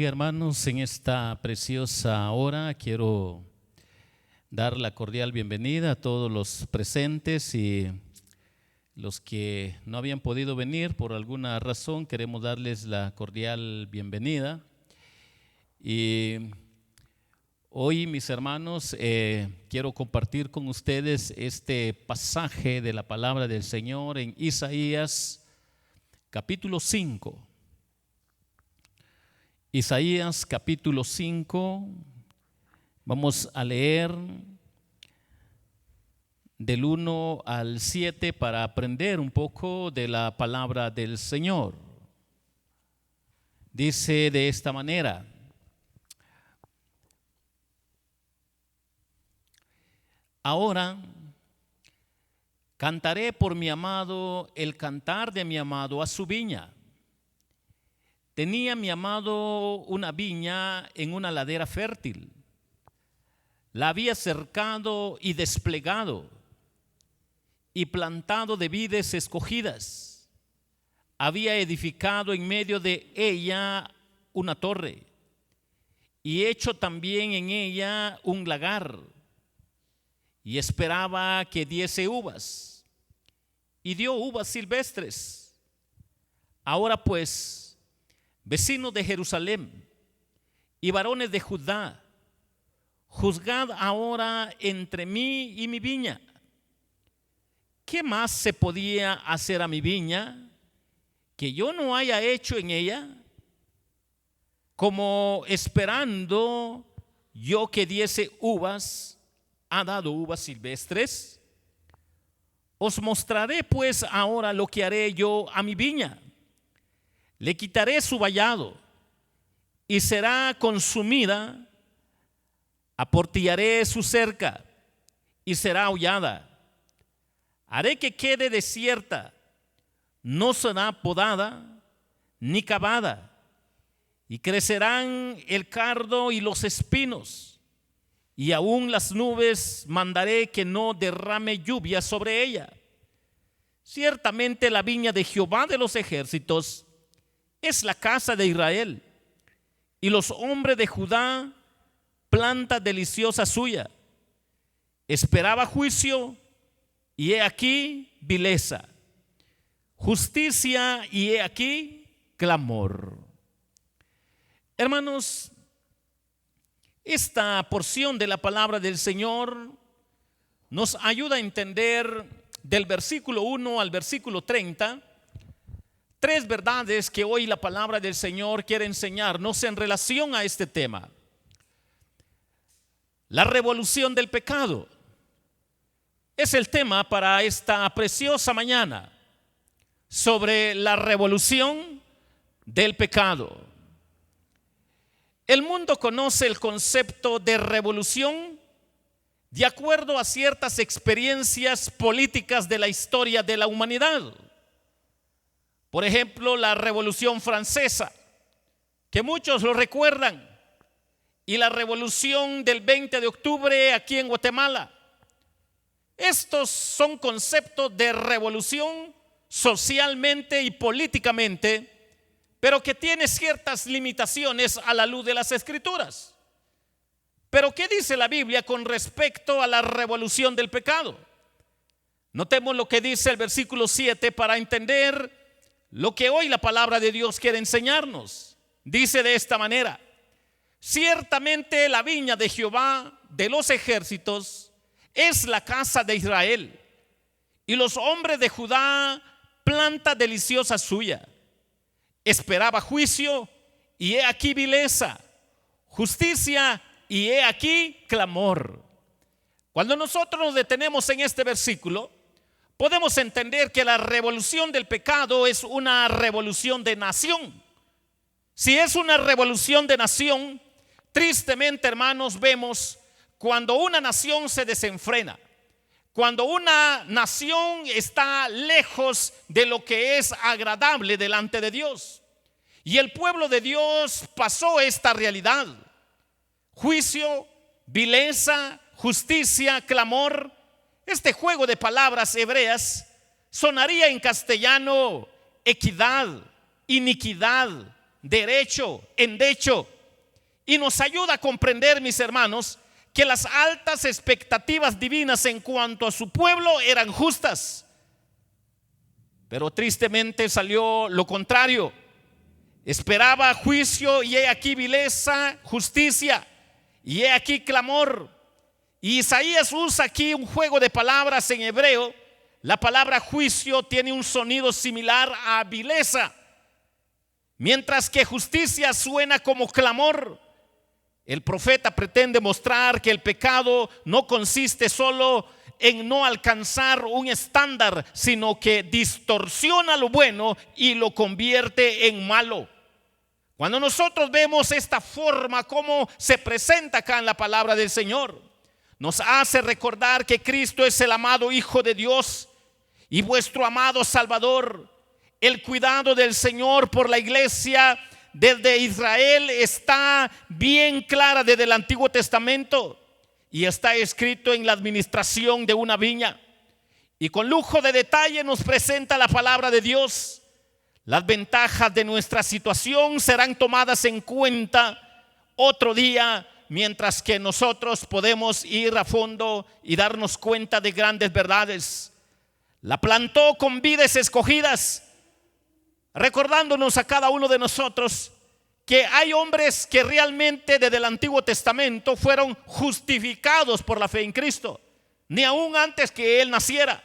Hermanos, en esta preciosa hora quiero dar la cordial bienvenida a todos los presentes y los que no habían podido venir por alguna razón. Queremos darles la cordial bienvenida. Y hoy, mis hermanos, quiero compartir con ustedes este pasaje de la palabra del Señor en Isaías capítulo 5. Isaías capítulo 5, vamos a leer del 1 al 7 para aprender un poco de la palabra del Señor. Dice de esta manera: ahora cantaré por mi amado el cantar de mi amado a su viña. Tenía mi amado una viña en una ladera fértil. La había cercado y desplegado y plantado de vides escogidas. Había edificado en medio de ella una torre y hecho también en ella un lagar, y esperaba que diese uvas, y dio uvas silvestres. Ahora pues, vecinos de Jerusalén y varones de Judá, juzgad ahora entre mí y mi viña. ¿Qué más se podía hacer a mi viña que yo no haya hecho en ella? Como esperando yo que diese uvas, ¿ha dado uvas silvestres? Os mostraré pues ahora lo que haré yo a mi viña. Le quitaré su vallado y será consumida. Aportillaré su cerca y será hollada. Haré que quede desierta, no será podada ni cavada. Y crecerán el cardo y los espinos, y aún las nubes mandaré que no derrame lluvia sobre ella. Ciertamente la viña de Jehová de los ejércitos es la casa de Israel, y los hombres de Judá, planta deliciosa suya. Esperaba juicio, y he aquí vileza; justicia, y he aquí clamor. Hermanos, esta porción de la palabra del Señor nos ayuda a entender del versículo 1 al versículo 30 tres verdades que hoy la palabra del Señor quiere enseñarnos en relación a este tema. La revolución del pecado es el tema para esta preciosa mañana, sobre la revolución del pecado. El mundo conoce el concepto de revolución de acuerdo a ciertas experiencias políticas de la historia de la humanidad. Por ejemplo, la Revolución Francesa, que muchos lo recuerdan, y la Revolución del 20 de octubre aquí en Guatemala. Estos son conceptos de revolución socialmente y políticamente, pero que tiene ciertas limitaciones a la luz de las Escrituras. Pero ¿qué dice la Biblia con respecto a la revolución del pecado? Notemos lo que dice el versículo 7 para entender lo que hoy la palabra de Dios quiere enseñarnos. Dice de esta manera: ciertamente la viña de Jehová de los ejércitos es la casa de Israel, y los hombres de Judá, planta deliciosa suya. Esperaba juicio, y he aquí vileza; justicia, y he aquí clamor. Cuando nosotros nos detenemos en este versículo, podemos entender que la revolución del pecado es una revolución de nación. Si es una revolución de nación, tristemente, hermanos, vemos cuando una nación se desenfrena, cuando una nación está lejos de lo que es agradable delante de Dios. Y el pueblo de Dios pasó esta realidad: juicio, vileza, justicia, clamor. Este juego de palabras hebreas sonaría en castellano equidad, iniquidad, derecho, endecho, y nos ayuda a comprender, mis hermanos, que las altas expectativas divinas en cuanto a su pueblo eran justas. Pero tristemente salió lo contrario. Esperaba juicio y he aquí vileza, justicia, y he aquí clamor. Y Isaías usa aquí un juego de palabras en hebreo. La palabra juicio tiene un sonido similar a vileza, mientras que justicia suena como clamor. El profeta pretende mostrar que el pecado no consiste solo en no alcanzar un estándar, sino que distorsiona lo bueno y lo convierte en malo. Cuando nosotros vemos esta forma como se presenta acá en la palabra del Señor, nos hace recordar que Cristo es el amado Hijo de Dios y vuestro amado Salvador. El cuidado del Señor por la iglesia desde Israel está bien clara desde el Antiguo Testamento y está escrito en la administración de una viña. Y con lujo de detalle nos presenta la palabra de Dios. Las ventajas de nuestra situación serán tomadas en cuenta otro día, mientras que nosotros podemos ir a fondo y darnos cuenta de grandes verdades. La plantó con vides escogidas, recordándonos a cada uno de nosotros que hay hombres que realmente desde el Antiguo Testamento fueron justificados por la fe en Cristo, ni aún antes que Él naciera.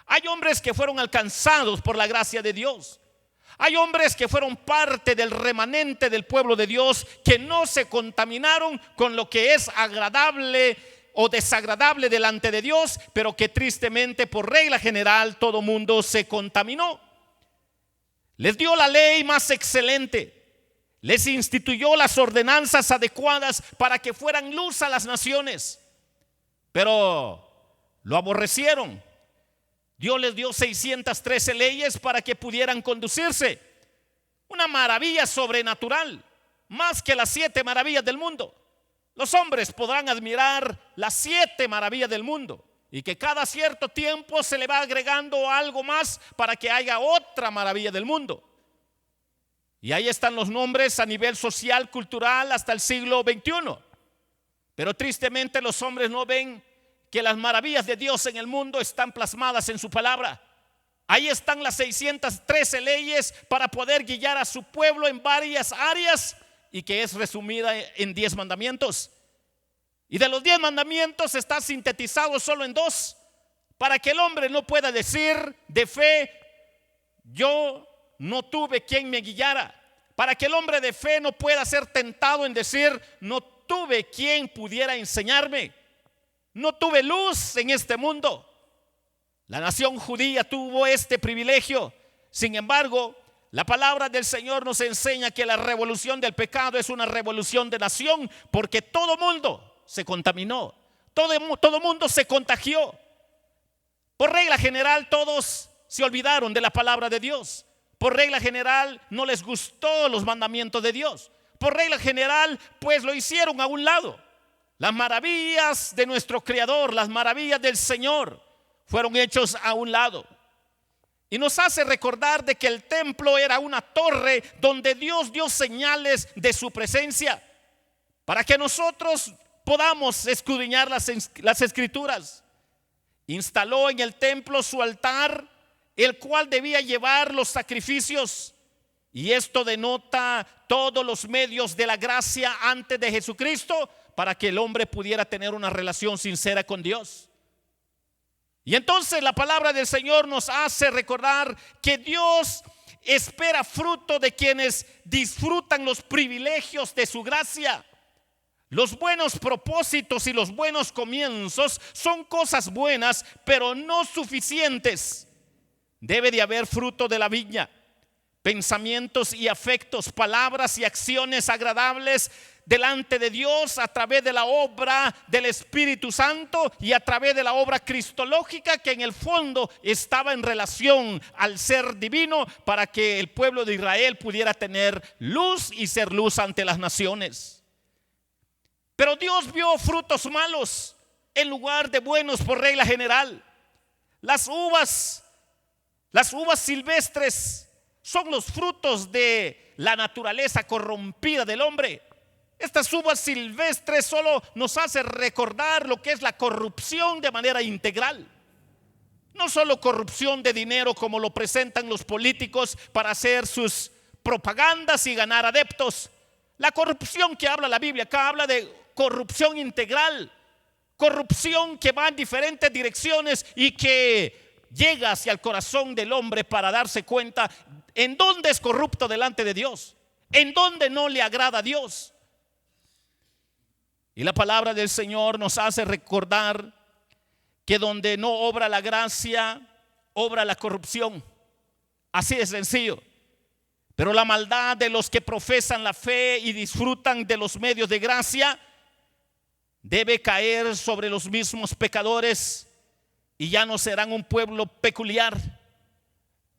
Hay hombres que fueron alcanzados por la gracia de Dios. Hay hombres que fueron parte del remanente del pueblo de Dios, que no se contaminaron con lo que es agradable o desagradable delante de Dios, pero que tristemente por regla general todo mundo se contaminó. Les dio la ley más excelente, les instituyó las ordenanzas adecuadas para que fueran luz a las naciones, pero lo aborrecieron. Dios les dio 613 leyes para que pudieran conducirse. Una maravilla sobrenatural, más que las 7 maravillas del mundo. Los hombres podrán admirar las 7 maravillas del mundo y que cada cierto tiempo se le va agregando algo más para que haya otra maravilla del mundo. Y ahí están los nombres a nivel social, cultural hasta el siglo XXI. Pero tristemente los hombres no ven que las maravillas de Dios en el mundo están plasmadas en su palabra. Ahí están las 613 leyes para poder guiar a su pueblo en varias áreas y que es resumida en 10 mandamientos. Y de los 10 mandamientos está sintetizado solo en 2, para que el hombre no pueda decir de fe: yo no tuve quien me guiara. Para que el hombre de fe no pueda ser tentado en decir: no tuve quien pudiera enseñarme. No tuve luz en este mundo. La nación judía tuvo este privilegio. Sin embargo, la palabra del Señor nos enseña que la revolución del pecado es una revolución de nación, porque todo mundo se contaminó, todo mundo se contagió. Por regla general, todos se olvidaron de la palabra de Dios. Por regla general, no les gustó los mandamientos de Dios. Por regla general, pues lo hicieron a un lado. Las maravillas de nuestro Creador, las maravillas del Señor, fueron hechos a un lado. Y nos hace recordar de que el templo era una torre donde Dios dio señales de su presencia, para que nosotros podamos escudriñar las escrituras. Instaló en el templo su altar, el cual debía llevar los sacrificios. Y esto denota todos los medios de la gracia antes de Jesucristo, para que el hombre pudiera tener una relación sincera con Dios. Y entonces la palabra del Señor nos hace recordar que Dios espera fruto de quienes disfrutan los privilegios de su gracia. Los buenos propósitos y los buenos comienzos son cosas buenas, pero no suficientes. Debe de haber fruto de la viña, pensamientos y afectos, palabras y acciones agradables delante de Dios a través de la obra del Espíritu Santo y a través de la obra cristológica, que en el fondo estaba en relación al ser divino, para que el pueblo de Israel pudiera tener luz y ser luz ante las naciones. Pero Dios vio frutos malos en lugar de buenos por regla general. Las uvas silvestres son los frutos de la naturaleza corrompida del hombre. Estas uvas silvestres solo nos hace recordar lo que es la corrupción de manera integral. No solo corrupción de dinero como lo presentan los políticos para hacer sus propagandas y ganar adeptos. La corrupción que habla la Biblia acá habla de corrupción integral, corrupción que va en diferentes direcciones y que llega hacia el corazón del hombre para darse cuenta en dónde es corrupto delante de Dios, en dónde no le agrada a Dios. Y la palabra del Señor nos hace recordar que donde no obra la gracia, obra la corrupción. Así de sencillo. Pero la maldad de los que profesan la fe y disfrutan de los medios de gracia debe caer sobre los mismos pecadores y ya no serán un pueblo peculiar.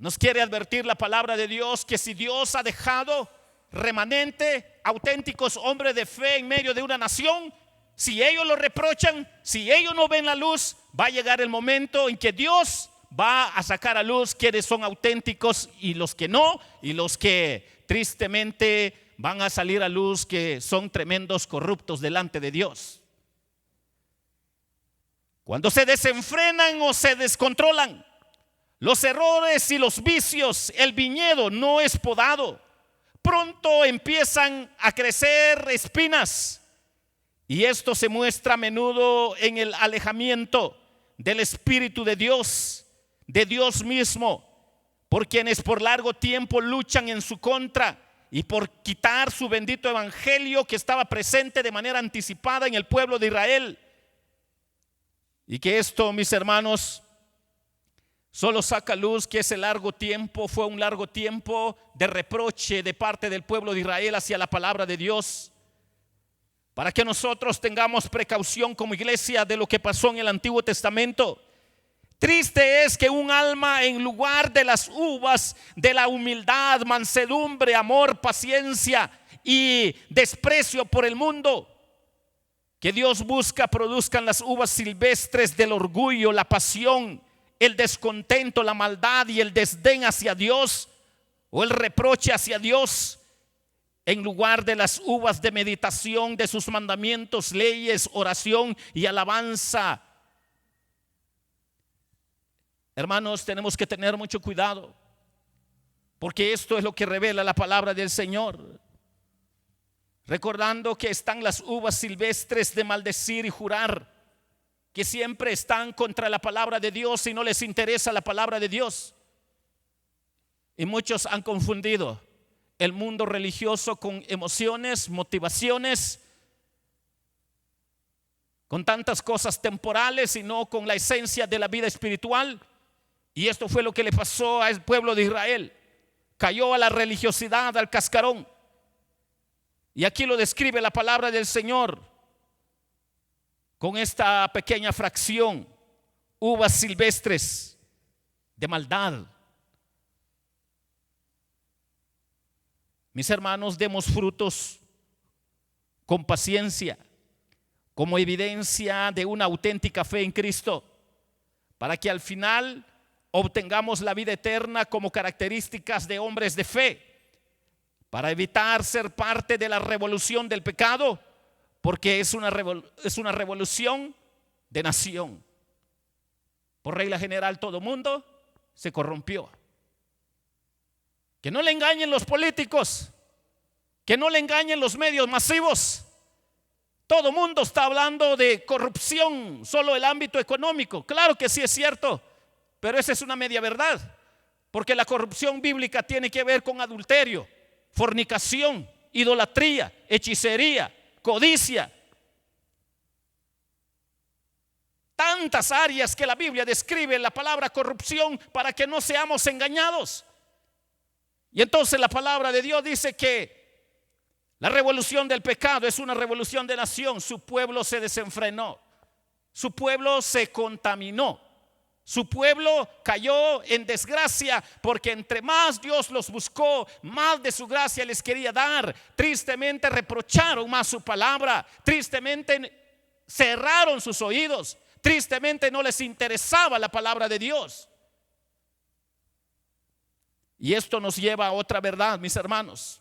Nos quiere advertir la palabra de Dios que si Dios ha dejado remanente, auténticos hombres de fe en medio de una nación, si ellos lo reprochan, si ellos no ven la luz, va a llegar el momento en que Dios va a sacar a luz quienes son auténticos y los que no, y los que tristemente van a salir a luz que son tremendos corruptos delante de Dios. Cuando se desenfrenan o se descontrolan los errores y los vicios, el viñedo no es podado, pronto empiezan a crecer espinas, y esto se muestra a menudo en el alejamiento del Espíritu de Dios mismo, por quienes por largo tiempo luchan en su contra y por quitar su bendito evangelio que estaba presente de manera anticipada en el pueblo de Israel. Y que esto, mis hermanos, solo saca luz que ese largo tiempo fue un largo tiempo de reproche de parte del pueblo de Israel hacia la palabra de Dios. Para que nosotros tengamos precaución como iglesia de lo que pasó en el Antiguo Testamento. Triste es que un alma, en lugar de las uvas de la humildad, mansedumbre, amor, paciencia y desprecio por el mundo que Dios busca, produzcan las uvas silvestres del orgullo, la pasión, el descontento, la maldad y el desdén hacia Dios, o el reproche hacia Dios, en lugar de las uvas de meditación de sus mandamientos, leyes, oración y alabanza. Hermanos, tenemos que tener mucho cuidado, porque esto es lo que revela la palabra del Señor. Recordando que están las uvas silvestres de maldecir y jurar, que siempre están contra la palabra de Dios y no les interesa la palabra de Dios. Y muchos han confundido el mundo religioso con emociones, motivaciones, con tantas cosas temporales y no con la esencia de la vida espiritual. Y esto fue lo que le pasó al pueblo de Israel. Cayó a la religiosidad, al cascarón. Y aquí lo describe la palabra del Señor con esta pequeña fracción: uvas silvestres de maldad. Mis hermanos, demos frutos con paciencia, como evidencia de una auténtica fe en Cristo, para que al final obtengamos la vida eterna como características de hombres de fe, para evitar ser parte de la revolución del pecado, porque es una revolución de nación. Por regla general, todo mundo se corrompió. Que no le engañen los políticos, que no le engañen los medios masivos. Todo mundo está hablando de corrupción, solo el ámbito económico. Claro que sí es cierto, pero esa es una media verdad, porque la corrupción bíblica tiene que ver con adulterio, fornicación, idolatría, hechicería, codicia. Tantas áreas que la Biblia describe en la palabra corrupción para que no seamos engañados. Y entonces la palabra de Dios dice que la revolución del pecado es una revolución de nación. Su pueblo se desenfrenó, su pueblo se contaminó, su pueblo cayó en desgracia, porque entre más Dios los buscó, más de su gracia les quería dar. Tristemente reprocharon más su palabra, tristemente cerraron sus oídos, tristemente no les interesaba la palabra de Dios. Y esto nos lleva a otra verdad, mis hermanos.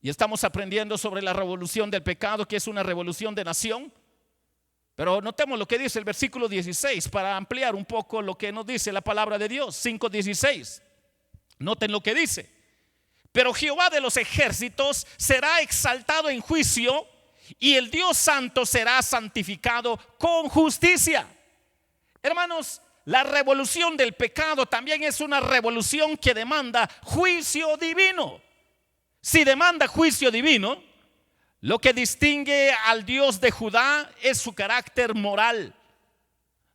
Y estamos aprendiendo sobre la revolución del pecado, que es una revolución de nación. Pero notemos lo que dice el versículo 16 para ampliar un poco lo que nos dice la palabra de Dios. 5:16. Noten lo que dice. Pero Jehová de los ejércitos será exaltado en juicio, y el Dios santo será santificado con justicia. Hermanos, la revolución del pecado también es una revolución que demanda juicio divino. Si demanda juicio divino, lo que distingue al Dios de Judá es su carácter moral.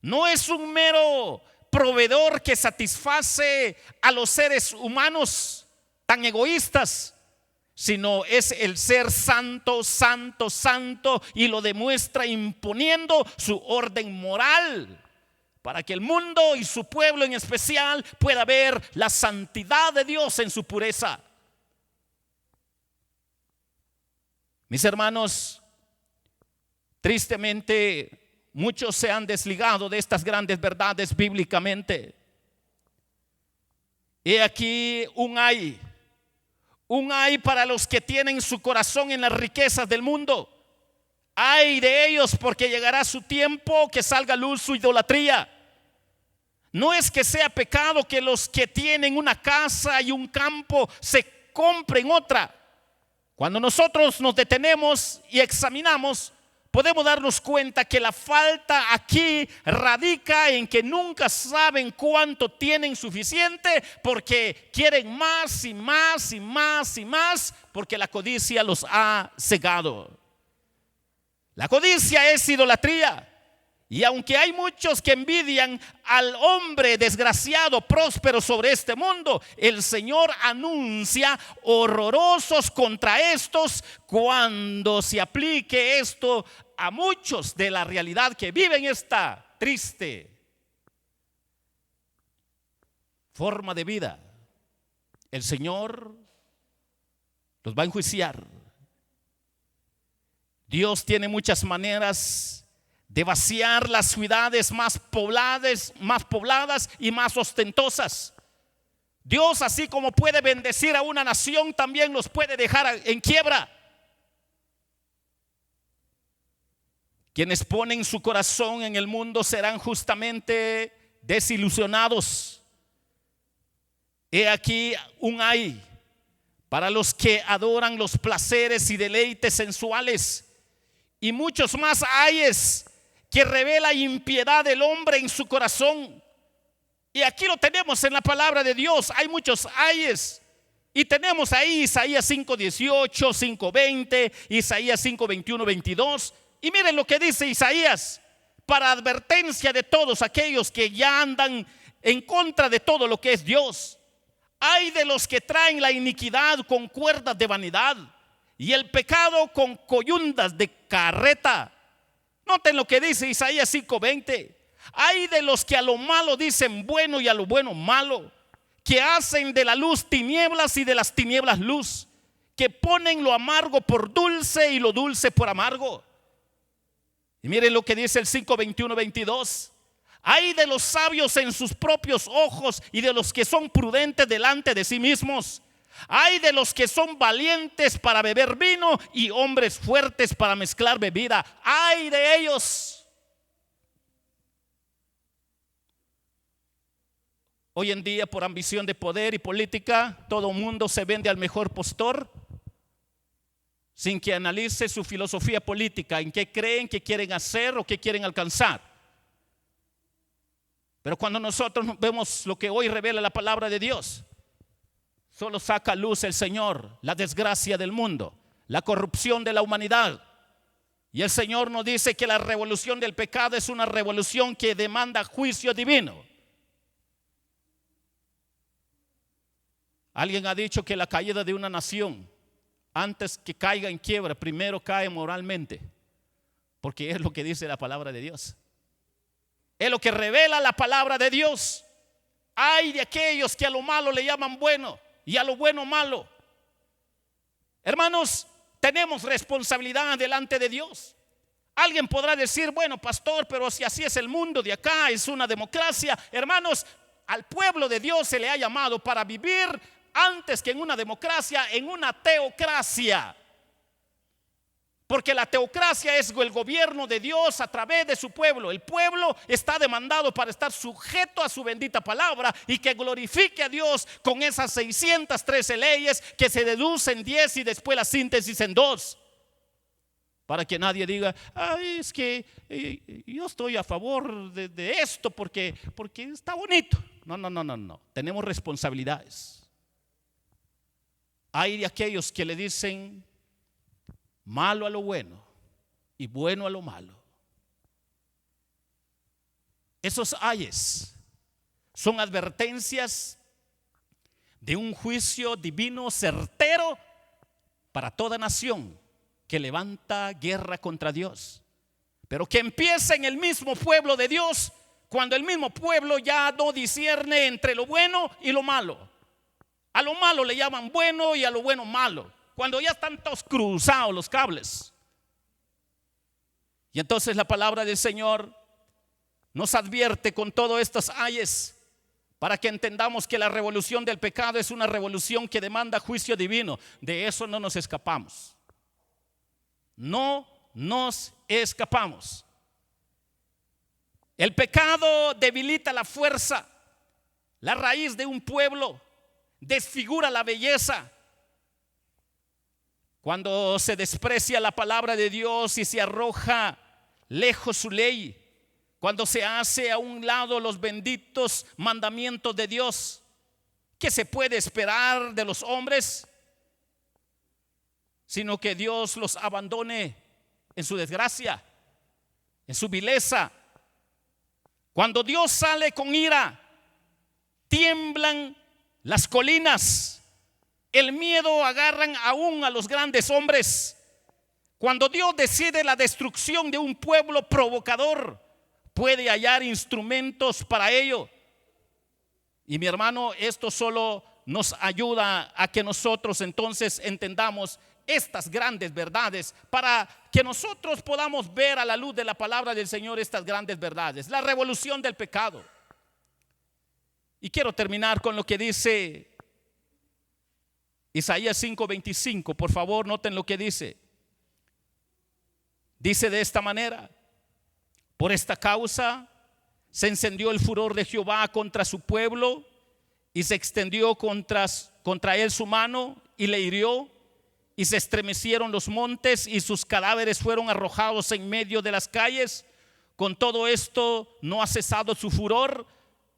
No es un mero proveedor que satisface a los seres humanos tan egoístas, sino es el ser santo, santo, santo, y lo demuestra imponiendo su orden moral para que el mundo y su pueblo en especial pueda ver la santidad de Dios en su pureza. Mis hermanos, tristemente muchos se han desligado de estas grandes verdades bíblicamente. He aquí un ay para los que tienen su corazón en las riquezas del mundo. Ay de ellos, porque llegará su tiempo que salga a luz su idolatría. No es que sea pecado que los que tienen una casa y un campo se compren otra. Cuando nosotros nos detenemos y examinamos, podemos darnos cuenta que la falta aquí radica en que nunca saben cuánto tienen suficiente, porque quieren más y más y más y más, porque la codicia los ha cegado. La codicia es idolatría. Y aunque hay muchos que envidian al hombre desgraciado, próspero sobre este mundo, el Señor anuncia horrorosos contra estos cuando se aplique esto a muchos de la realidad que viven esta triste forma de vida. El Señor los va a enjuiciar. Dios tiene muchas maneras de vaciar las ciudades más pobladas y más ostentosas. Dios, así como puede bendecir a una nación, también los puede dejar en quiebra. Quienes ponen su corazón en el mundo serán justamente desilusionados. He aquí un ay para los que adoran los placeres y deleites sensuales, y muchos más ayes que revela impiedad del hombre en su corazón. Y aquí lo tenemos en la palabra de Dios. Hay muchos ayes. Y tenemos ahí Isaías 5:18, 5:20, Isaías 5:21, 22. Y miren lo que dice Isaías, para advertencia de todos aquellos que ya andan en contra de todo lo que es Dios. Ay de los que traen la iniquidad con cuerdas de vanidad y el pecado con coyundas de carreta. Noten lo que dice Isaías 5:20. Ay de los que a lo malo dicen bueno y a lo bueno malo, que hacen de la luz tinieblas y de las tinieblas luz, que ponen lo amargo por dulce y lo dulce por amargo. Y miren lo que dice el 5:21, 22. Ay de los sabios en sus propios ojos y de los que son prudentes delante de sí mismos. Ay de los que son valientes para beber vino y hombres fuertes para mezclar bebida. Ay de ellos. Hoy en día, por ambición de poder y política, todo mundo se vende al mejor postor sin que analice su filosofía política, en qué creen que quieren hacer o qué quieren alcanzar. Pero cuando nosotros vemos lo que hoy revela la palabra de Dios, solo saca a luz el Señor la desgracia del mundo, la corrupción de la humanidad. Y el Señor nos dice que la revolución del pecado es una revolución que demanda juicio divino. Alguien ha dicho que la caída de una nación, antes que caiga en quiebra, primero cae moralmente, porque es lo que dice la palabra de Dios. Es lo que revela la palabra de Dios. Ay de aquellos que a lo malo le llaman bueno y a lo bueno malo. Hermanos, tenemos responsabilidad delante de Dios. Alguien podrá decir, bueno, pastor, pero si así es el mundo de acá, es una democracia. Hermanos, al pueblo de Dios se le ha llamado para vivir antes que en una democracia, en una teocracia. Porque la teocracia es el gobierno de Dios a través de su pueblo. El pueblo está demandado para estar sujeto a su bendita palabra y que glorifique a Dios con esas 613 leyes que se deducen en 10 y después la síntesis en 2. Para que nadie diga, ay, es que yo estoy a favor de esto porque está bonito. No. Tenemos responsabilidades. Hay de aquellos que le dicen malo a lo bueno y bueno a lo malo. Esos ayes son advertencias de un juicio divino certero para toda nación que levanta guerra contra Dios, pero que empieza en el mismo pueblo de Dios, cuando el mismo pueblo ya no discierne entre lo bueno y lo malo. A lo malo le llaman bueno y a lo bueno malo, cuando ya están todos cruzados los cables. Y entonces la palabra del Señor nos advierte con todos estos ayes para que entendamos que la revolución del pecado es una revolución que demanda juicio divino. De eso no nos escapamos. No nos escapamos. El pecado debilita la fuerza, la raíz de un pueblo, desfigura la belleza. Cuando se desprecia la palabra de Dios y se arroja lejos su ley, cuando se hace a un lado los benditos mandamientos de Dios, ¿qué se puede esperar de los hombres? Sino que Dios los abandone en su desgracia, en su vileza. Cuando Dios sale con ira, tiemblan las colinas. El miedo agarran aún a los grandes hombres. Cuando Dios decide la destrucción de un pueblo provocador, puede hallar instrumentos para ello. Y mi hermano, esto solo nos ayuda a que nosotros entonces entendamos estas grandes verdades, para que nosotros podamos ver a la luz de la palabra del Señor estas grandes verdades. La revolución del pecado. Y quiero terminar con lo que dice Isaías 5:25. Por favor, noten lo que dice. Dice de esta manera: por esta causa se encendió el furor de Jehová contra su pueblo y se extendió contra él su mano y le hirió. Y se estremecieron los montes y sus cadáveres fueron arrojados en medio de las calles. Con todo esto no ha cesado su furor,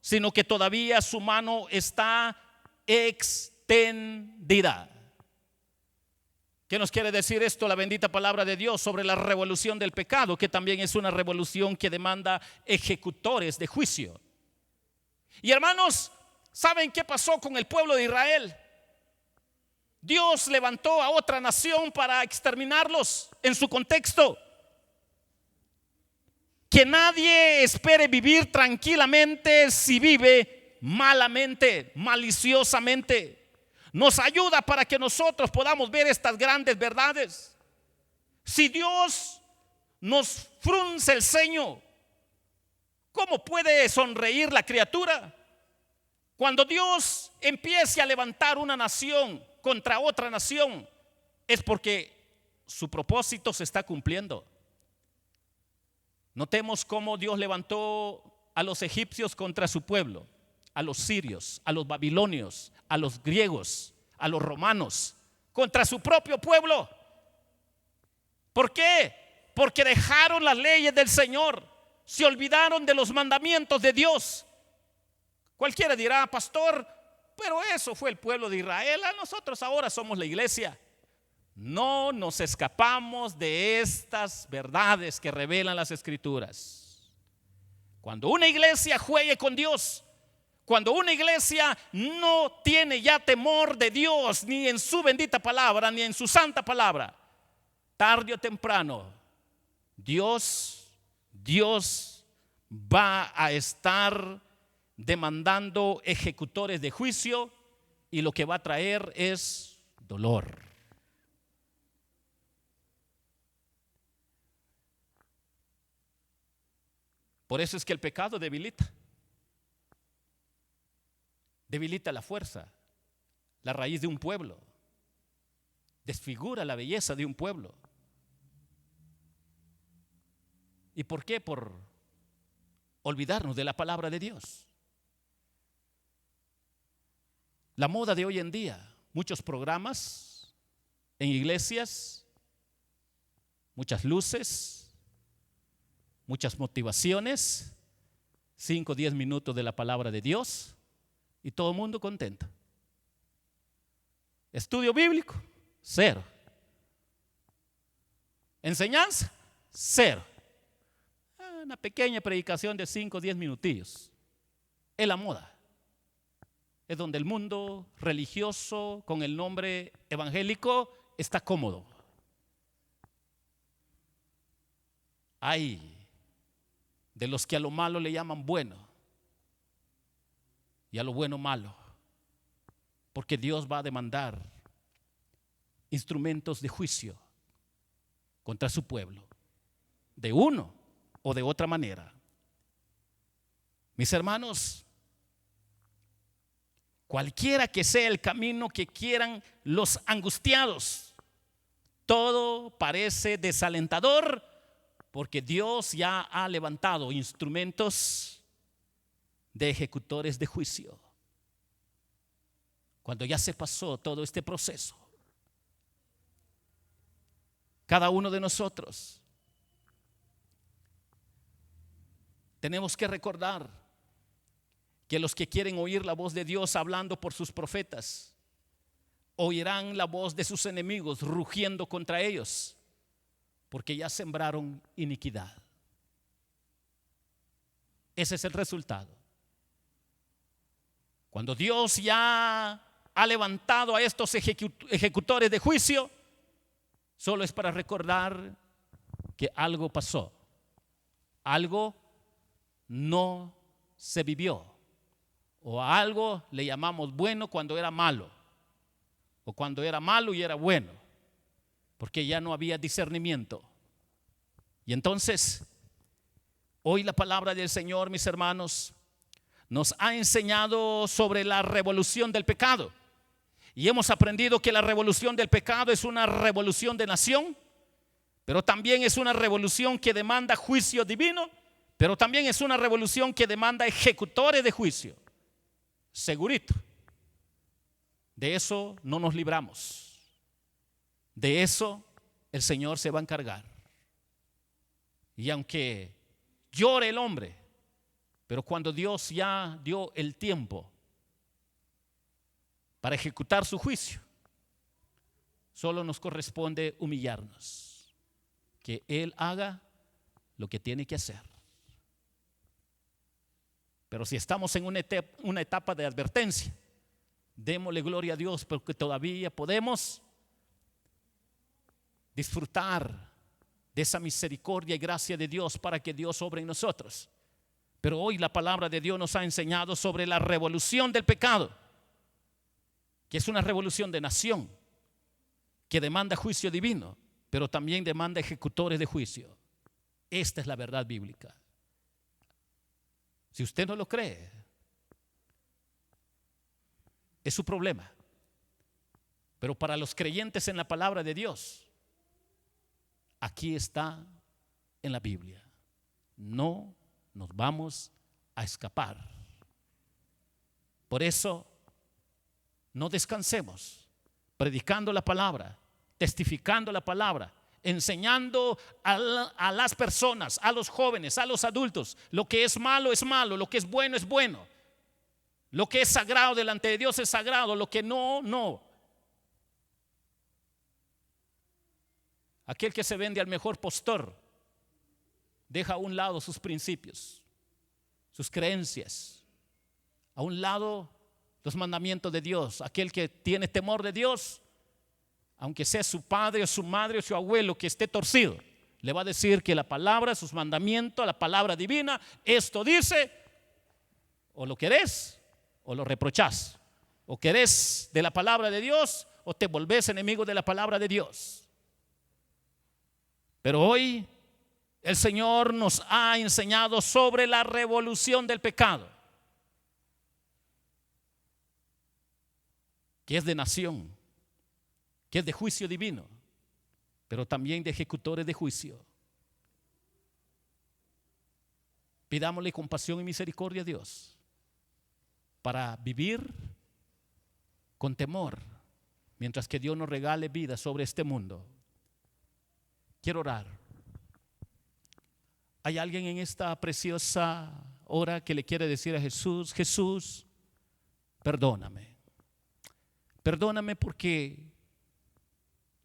sino que todavía su mano está extendida. ¿Qué nos quiere decir esto? La bendita palabra de Dios sobre la revolución del pecado, que también es una revolución que demanda ejecutores de juicio. Y hermanos, ¿saben qué pasó con el pueblo de Israel? Dios levantó a otra nación para exterminarlos en su contexto. Que nadie espere vivir tranquilamente si vive malamente, maliciosamente. Nos ayuda para que nosotros podamos ver estas grandes verdades. Si Dios nos frunce el ceño, ¿cómo puede sonreír la criatura? Cuando Dios empiece a levantar una nación contra otra nación, es porque su propósito se está cumpliendo. Notemos cómo Dios levantó a los egipcios contra su pueblo, a los sirios, a los babilonios, a los griegos, a los romanos, contra su propio pueblo. ¿Por qué? Porque dejaron las leyes del Señor, se olvidaron de los mandamientos de Dios. Cualquiera dirá: pastor, pero eso fue el pueblo de Israel, a nosotros ahora somos la iglesia. No nos escapamos de estas verdades que revelan las Escrituras. Cuando una iglesia juegue con Dios, cuando una iglesia no tiene ya temor de Dios, ni en su bendita palabra, ni en su santa palabra, tarde o temprano, Dios va a estar demandando ejecutores de juicio, y lo que va a traer es dolor. Por eso es que el pecado debilita la fuerza, la raíz de un pueblo, desfigura la belleza de un pueblo. ¿Y por qué? Por olvidarnos de la palabra de Dios. La moda de hoy en día, muchos programas en iglesias, muchas luces, muchas motivaciones, 5 o 10 minutos de la palabra de Dios y todo el mundo contento. Estudio bíblico, 0. Enseñanza, 0. Una pequeña predicación de 5 o 10 minutillos. Es la moda. Es donde el mundo religioso con el nombre evangélico está cómodo. Hay de los que a lo malo le llaman bueno y a lo bueno malo, porque Dios va a demandar instrumentos de juicio contra su pueblo, de uno o de otra manera. Mis hermanos, cualquiera que sea el camino que quieran los angustiados, todo parece desalentador, porque Dios ya ha levantado instrumentos de ejecutores de juicio. Cuando ya se pasó todo este proceso, cada uno de nosotros tenemos que recordar que los que quieren oír la voz de Dios hablando por sus profetas, oirán la voz de sus enemigos rugiendo contra ellos, porque ya sembraron iniquidad. Ese es el resultado. Cuando Dios ya ha levantado a estos ejecutores de juicio, solo es para recordar que algo pasó, algo no se vivió, o a algo le llamamos bueno cuando era malo, o cuando era malo y era bueno, porque ya no había discernimiento. Y entonces, hoy la palabra del Señor, mis hermanos, nos ha enseñado sobre la revolución del pecado. Y hemos aprendido que la revolución del pecado es una revolución de nación, pero también es una revolución que demanda juicio divino, pero también es una revolución que demanda ejecutores de juicio. Segurito, de eso no nos libramos. De eso el Señor se va a encargar. Y aunque llore el hombre, pero cuando Dios ya dio el tiempo para ejecutar su juicio, solo nos corresponde humillarnos, que Él haga lo que tiene que hacer. Pero si estamos en una etapa de advertencia, démosle gloria a Dios porque todavía podemos disfrutar de esa misericordia y gracia de Dios para que Dios obre en nosotros. Pero hoy la palabra de Dios nos ha enseñado sobre la revolución del pecado, que es una revolución de nación, que demanda juicio divino, pero también demanda ejecutores de juicio. Esta es la verdad bíblica. Si usted no lo cree, es su problema. Pero para los creyentes en la palabra de Dios, aquí está en la Biblia. No nos vamos a escapar. Por eso, no descansemos, predicando la palabra, testificando la palabra, enseñando a las personas, a los jóvenes, a los adultos, lo que es malo, lo que es bueno, lo que es sagrado delante de Dios es sagrado, lo que no, no. Aquel que se vende al mejor postor deja a un lado sus principios, sus creencias, a un lado los mandamientos de Dios. Aquel que tiene temor de Dios, aunque sea su padre o su madre o su abuelo que esté torcido, le va a decir que la palabra, sus mandamientos, la palabra divina, esto dice, o lo querés o lo reprochás, o querés de la palabra de Dios o te volvés enemigo de la palabra de Dios. Pero hoy el Señor nos ha enseñado sobre la revolución del pecado. que es de nación, que es de juicio divino, pero también de ejecutores de juicio. Pidámosle compasión y misericordia a Dios para vivir con temor, mientras que Dios nos regale vida sobre este mundo. Quiero orar. ¿Hay alguien en esta preciosa hora que le quiere decir a Jesús: Jesús, perdóname? Perdóname porque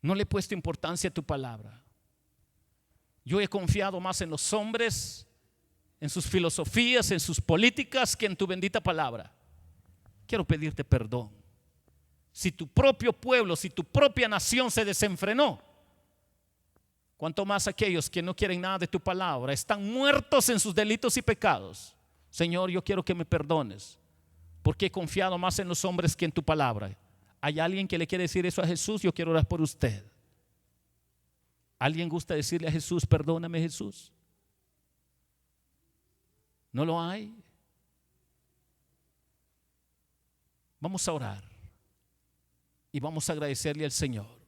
no le he puesto importancia a tu palabra. Yo he confiado más en los hombres, en sus filosofías, en sus políticas, que en tu bendita palabra. Quiero pedirte perdón. Si tu propio pueblo, si tu propia nación se desenfrenó, cuanto más aquellos que no quieren nada de tu palabra, están muertos en sus delitos y pecados. Señor, yo quiero que me perdones, porque he confiado más en los hombres que en tu palabra. ¿Hay alguien que le quiere decir eso a Jesús? Yo quiero orar por usted. ¿Alguien gusta decirle a Jesús: perdóname, Jesús? ¿No lo hay? Vamos a orar y vamos a agradecerle al Señor.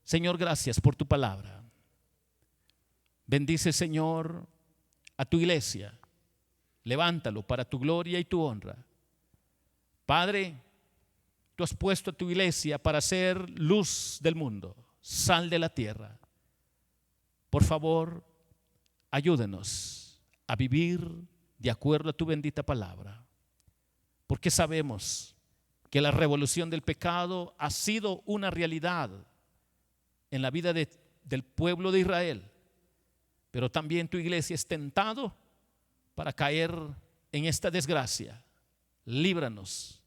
Señor, gracias por tu palabra. Bendice, Señor, a tu iglesia. Levántalo para tu gloria y tu honra. Padre, tú has puesto a tu iglesia para ser luz del mundo, sal de la tierra. Por favor, ayúdenos a vivir de acuerdo a tu bendita palabra, porque sabemos que la revolución del pecado ha sido una realidad en la vida del pueblo de Israel, pero también tu iglesia es tentado para caer en esta desgracia. Líbranos,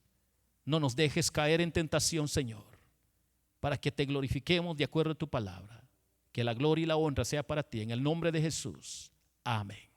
no nos dejes caer en tentación, Señor, para que te glorifiquemos de acuerdo a tu palabra. Que la gloria y la honra sea para ti, en el nombre de Jesús. Amén.